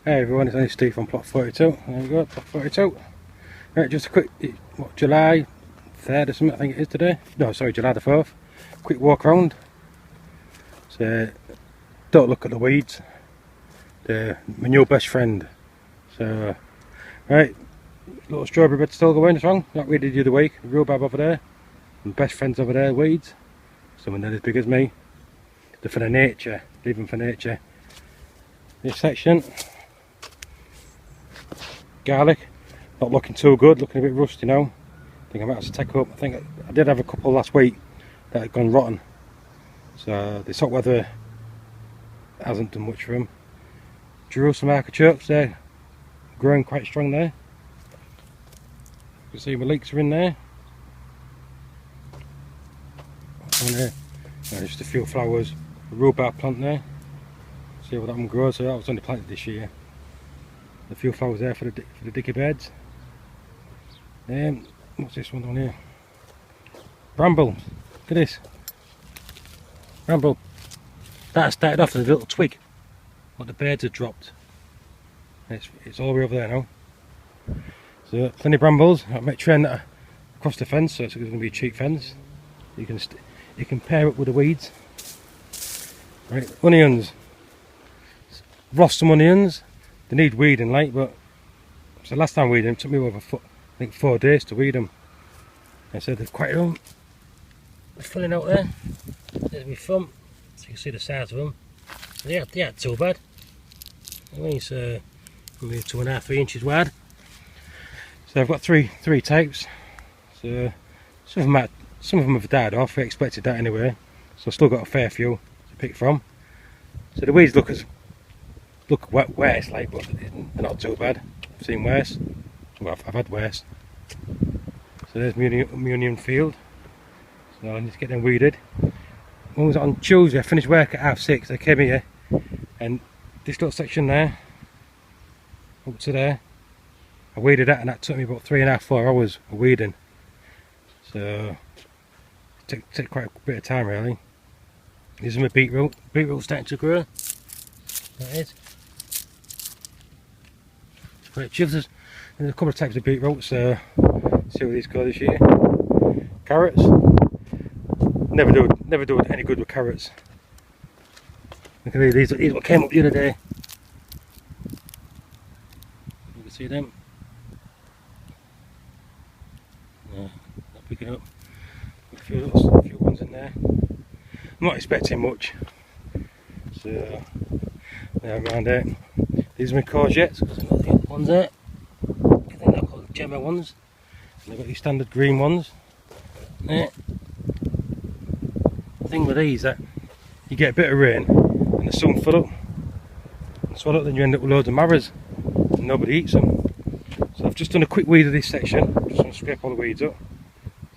Hey everyone, it's only Steve from Plot42. There we go, Plot42. Right, just a quick, July 3rd or something I think it is today. No, sorry, July the 4th. Quick walk around. So, don't look at the weeds. They're my new best friend. So, right, little strawberry bed still going strong. Like we did the other week. Rhubarb over there. And best friends over there, weeds. Someone not as big as me. They're for the nature, living for nature. This section. Garlic, not looking too good, looking a bit rusty now. I think I might have to take up. I think I did have a couple last week that had gone rotten. So this hot weather hasn't done much for them. Jerusalem artichokes, they're growing quite strong there. You can see my leeks are in there. And just a few flowers. A rhubarb plant there. See what that one grows. So that was only planted this year. A few flowers there for the dicky beds. What's this one on here? Bramble. Look at this. Bramble. That started off as a little twig. What the birds had dropped. It's all the way over there now. So plenty of brambles. I might train that across the fence, so it's going to be a cheap fence. You can pair it with the weeds. Right, onions. Lost some onions. They need weeding like, but so last time weeding it took me over I think 4 days to weed them. And so they're quite they're filling out there. There's my thumb, so you can see the size of them. They aren't too bad. I mean, it's maybe 2.5 3 inches wide. So I've got three types. So some of them have died off. I expected that anyway. So I've still got a fair few to pick from. So the weeds look worse, like, but they're not too bad. I've seen worse. Well, I've had worse. So there's my onion field. So I need to get them weeded. One was on Tuesday. I finished work at 6:30. I came here, and this little section there, up to there, I weeded that, and that took me about 3.5 4 hours of weeding. So it took quite a bit of time really. This is my beetroot. Beetroot's starting to grow. That is. Right, there's a couple of types of beetroot, so see what these go this year. Carrots, never do any good with carrots. Look at these what came up the other day. You can see them. Not picking up. A few ones in there. I'm not expecting much. So they're around there. These are my courgettes, because I've got the ones there. I think they're called Gemma ones. And I've got these standard green ones. There. The thing with these that you get a bit of rain and the sun fill up and swell up, then you end up with loads of marrows and nobody eats them. So I've just done a quick weed of this section. Just want to scrape all the weeds up.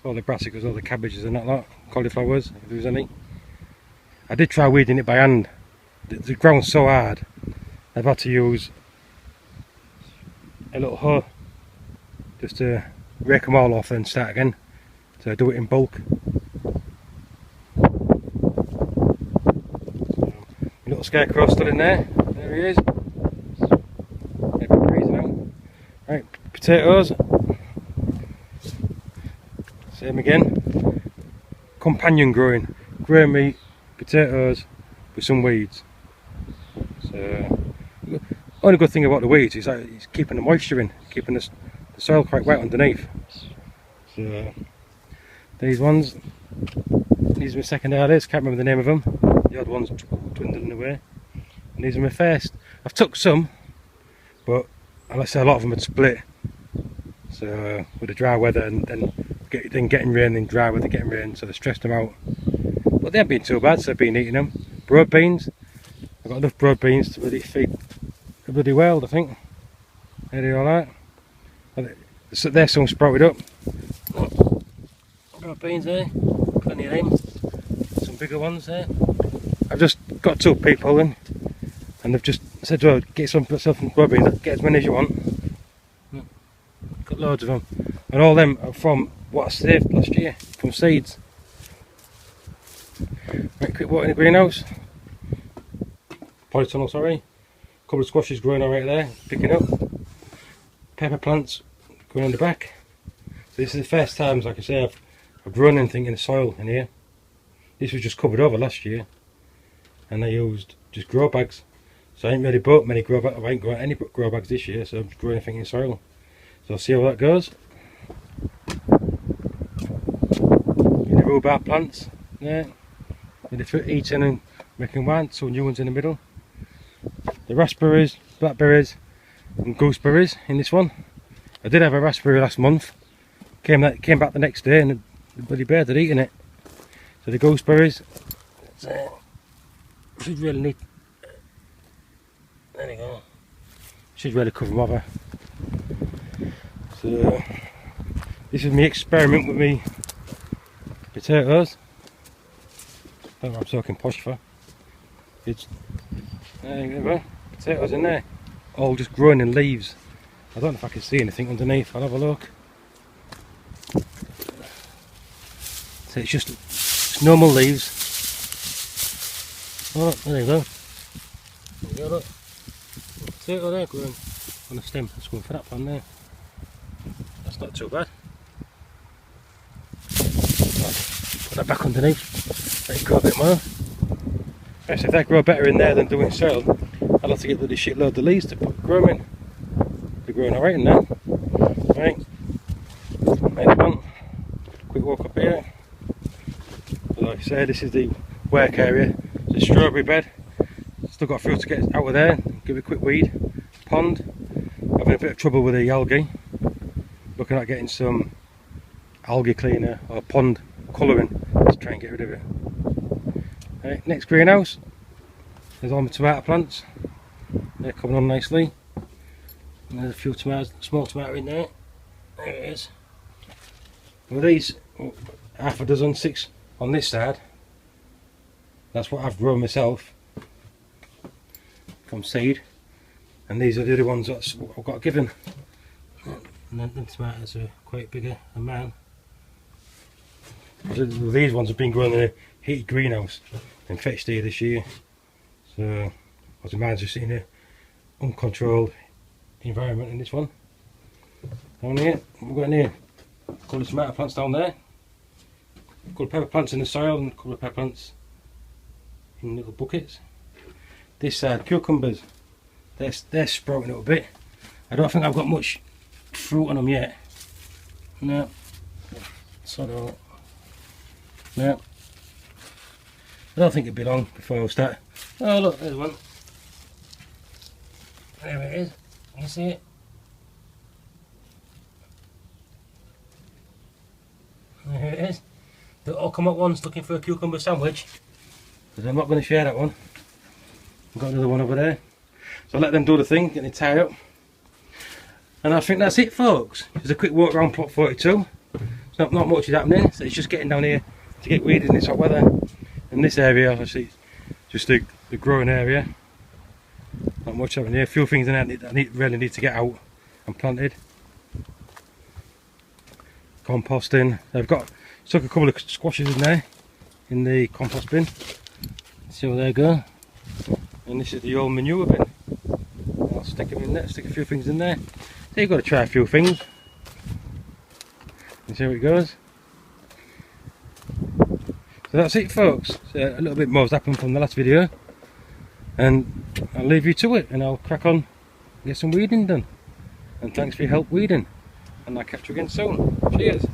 All the brassicas, all the cabbages and that lot. Cauliflowers, if there's any. I did try weeding it by hand. The ground's so hard. I've had to use a little hoe just to rake them all off and start again. So I do it in bulk. So, my little scarecrow still in there. There he is. Right, potatoes. Same again. Companion growing. Growing me potatoes with some weeds. So only good thing about the weeds is that it's keeping the moisture in, keeping the soil quite wet underneath. So these ones, these are my secondaries, can't remember the name of them. The odd ones dwindling away. And these are my first. I've took some, but I say a lot of them had split. So with the dry weather and then getting rain, then dry weather getting rain, so they stressed them out. But they haven't been too bad, so I've been eating them. Broad beans, I've got enough broad beans to really feed a bloody world, I think. Are they alright? So they're some sprouted up. Broad beans there, plenty of them. Some bigger ones there. I've just got 2 people in, and they've just said, well, get some broad beans, get as many as you want. Got loads of them. And all them are from what I saved last year, from seeds. Right, quick water in the greenhouse. Polytunnel, sorry. couple of squashes growing on right there, picking up. Pepper plants growing on the back. So this is the first time, like I say, I've grown anything in the soil in here. This was just covered over last year, and I used just grow bags. So I ain't really bought many grow bags. I ain't got any grow bags this year, so I'm just growing anything in soil. So I'll see how that goes. In the rhubarb plants there, with the fruit eating and making wine, so new ones in the middle. The raspberries, blackberries and gooseberries in this one. I did have a raspberry last month. Came back the next day and the bloody birds had eaten it. So the gooseberries should really need. There you go. Should really cover them over. So this is my experiment with me potatoes. I don't know what I'm talking posh for. It's there you go. Potatoes in there, all just growing in leaves. I don't know if I can see anything underneath. I'll have a look. So it's just normal leaves. Oh, there you go. There you go, look. Potato there growing on the stem. Let's go for that one there. That's not too bad. Put that back underneath. Let it grow a bit more. Yes, if they grow better in there than doing soil, I'll have to get the shitload of leaves to grow them in. They're growing alright in there. Right. Next one. Quick walk up here. Like I said, this is the work area. It's a strawberry bed. Still got a few to get out of there. Give it a quick weed. Pond. Having a bit of trouble with the algae. Looking at getting some algae cleaner or pond colouring to try and get rid of it. Right, next greenhouse. There's all my tomato plants. They're coming on nicely. And there's a few tomatoes, small tomato in there. There it is. Well, these, half a dozen, 6 on this side. That's what I've grown myself from seed. And these are the other ones that I've got given. And then the tomatoes are quite bigger than mine. These ones have been grown in a heated greenhouse and fetched here this year. So, mine's just in an uncontrolled environment in this one. Down here, we've got in here a couple of tomato plants down there. A couple of pepper plants in the soil and a couple of pepper plants in little buckets. This side, cucumbers. They're sprouting a little bit. I don't think I've got much fruit on them yet. No. So no. I don't think it'll be long before I'll start. Oh look, there's one. There it is. Can you see it? There it is. They'll all come at once looking for a cucumber sandwich. But I'm not going to share that one. I've got another one over there. So I'll let them do the thing, get the tie up. And I think that's it, folks. Just a quick walk around plot 42. It's not much is happening, so it's just getting down here to get weeded in this hot weather. In this area, obviously, just the growing area. Not much happening here. A few things in there that really need to get out and planted. Composting. I've stuck a couple of squashes in there in the compost bin. See how they go. And this is the old manure bin. I'll stick them in there. Stick a few things in there. So you've got to try a few things and see how it goes. So that's it, folks. So a little bit more has happened from the last video, and I'll leave you to it and I'll crack on, get some weeding done. And thanks for your help weeding, and I'll catch you again soon. Cheers.